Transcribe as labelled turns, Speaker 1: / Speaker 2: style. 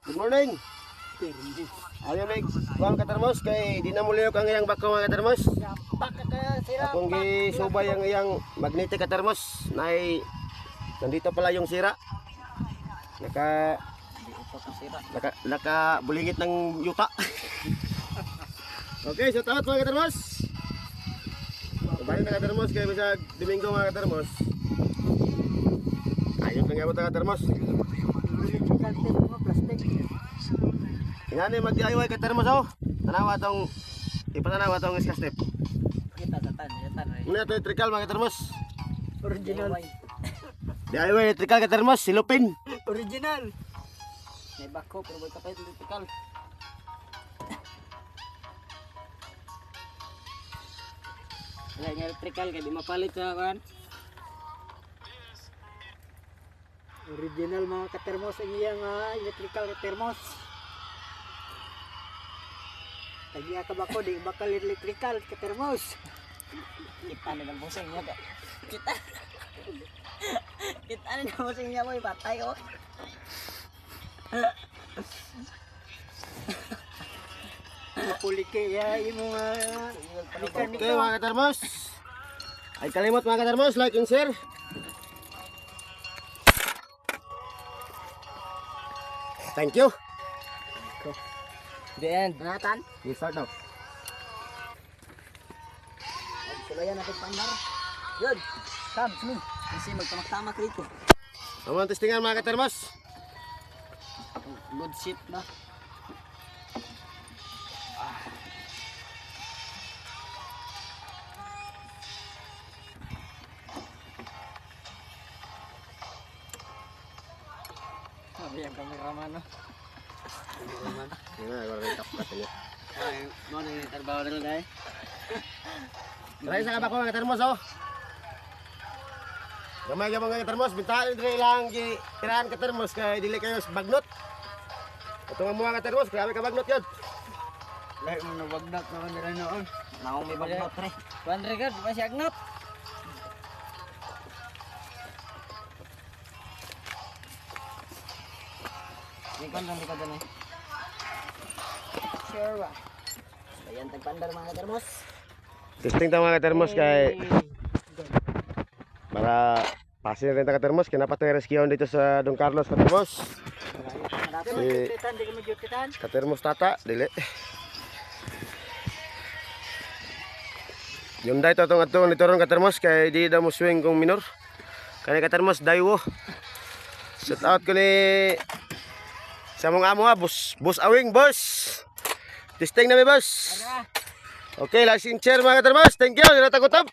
Speaker 1: Good morning. Ayaw na kuang katermos kay di na muliyok ang iyang bako mga katermos. Akong gisubay ang iyang magnetic katermos na nandito pala yung sira. Naka bulingit ng yuta. Okay, so tawat mga katermos. Balik na katermos kay bisag Domingo mga katermos. Ayun na nga mga katermos. Yan yung mag-DIY katermos oh. Tanawa tong ipatanawa tong iska step.
Speaker 2: Kita tatan.
Speaker 1: Muna ito electrical mga katermos.
Speaker 2: Original.
Speaker 1: DIY electrical katermos, silupin.
Speaker 2: Original. May bako pero may kapay electrical. Wala yung electrical kaya di mapalit sa kan. Original mga katermos ang iyang electrical katermos. Tagya ka bako di bakal electrical katermos. Kita na ng busing niya ka. Kita na ng busing niya boy patay oh. Pulike ya imo
Speaker 1: Okay mga katermos. Ay kalimot mga katermos, like and share. Thank you.
Speaker 2: The end. Nathan.
Speaker 1: We start now.
Speaker 2: Sulayan natin pandar. Yun. Come, sumi. Kasi magtamak-tamak rito.
Speaker 1: Ang testingan mga katermos.
Speaker 2: Good shit na. Sabi ang kameraman no.
Speaker 1: Yan na, wala kang kapkat niya.
Speaker 2: Ay, mo na yung trabaho na dai.
Speaker 1: Try sa kabako mga katermos oh. Gamay ka mga katermos, bintaan nyo lang tirahan katermos kaya dili kayo bagnot. Ito nga mga katermos, grabe ka bagnot yun.
Speaker 2: Lahat mo na bagnot na kanila noon. Naong may bagnot pre. Kuan regard, masih agnot. Ikon lang ka dyan eh. Sure ba? Ayan, tagpandar mga katermos.
Speaker 1: Testing tayo mga katermos kay para pasin rin tayo katermos, kinapat na rescue dito sa Don Carlos katermos. Si katermos tata, dili. Yung dahil ito itong dito ron katermos kay di daw mo swing kong minor. Kaya katermos daywo. Shout out ko ni sa mong amo boss awing boss. Testing na mi boss. Okay, like and share mga katermos. Thank you. Dila tagutom.